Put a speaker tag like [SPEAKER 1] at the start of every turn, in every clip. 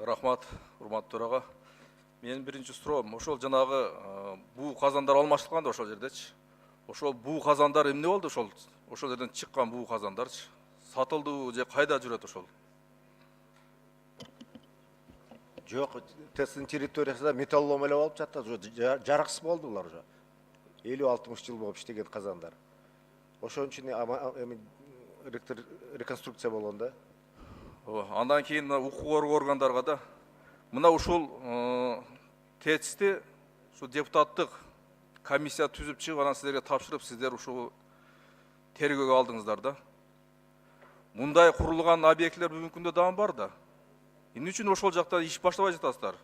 [SPEAKER 1] Рахмат, урматтуу төраға. Менин биринчи суроом, ошол жанагы буу казандар алмаштырылган да ошол жердечи. Ошол буу казандар эмне болду ошол жерден чыккан буу казандарчы? Сатылдыбы же кайда жүрөт ошол?
[SPEAKER 2] Жок, ТЭЦтин территориясында металлолом эле болуп жатты. Жарыксыз болду булар уже. 50-60 жыл болуп иштеген казандар. Ошон үчүн реконструкция болгон да.
[SPEAKER 1] Андан кийин укук коргоо органдарга да мына ушул ТЭЦти ушу депутаттык комиссия түзүп чыгып, анан сиздерге тапшырып, сиздер ушул тергөөгө алдыңыздар да. Мындай курулган объектлер бүгүнкү күндө дагы бар да. Эмне үчүн ошол жакта иш баштабай жатасыздар?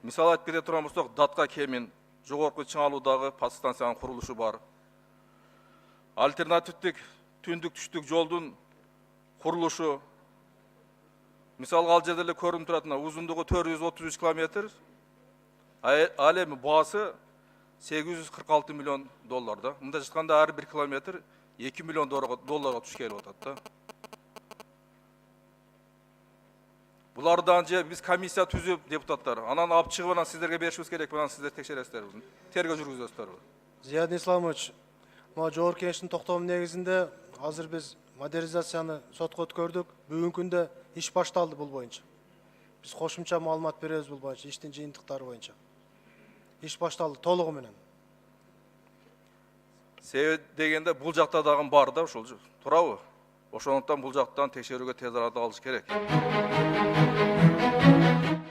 [SPEAKER 1] Мисалы айтып кете турган болсок, Датка Кемин жогорку Чыңалуудагы подстанциянын курулушу бар. Альтернативдик түндүк түштүк жолдун курулушу. Мисалы ал жерде эле көрүнүп турат, узундугу 433 километр, ал эми баасы 846 миллион доллар да. Мында жатканда ар бир километр 2 миллион долларга туш келип атат да. Булардан же биз комиссия түзүп депутаттар, анан алып чыгып, анан сиздерге беришибиз керек, анан сиздер текшересиздер, тергөө жүргүзөсүздөр.
[SPEAKER 3] Зият Исламович, мына жогорку кеңештин токтому негизинде азыр биз модернизацияны сотко өткөрдүк. Бүгүнкү күндө иш башталды бул боюнча. Биз кошумча маалымат беребиз бул боюнча, иштин жыйынтыктары боюнча. Иш башталды толугу менен.
[SPEAKER 1] Себеп дегенде бул жакта дагы бар да, ошол туурабы? Ошондуктан бул жактан текшерүүгө тез арада алыш керек.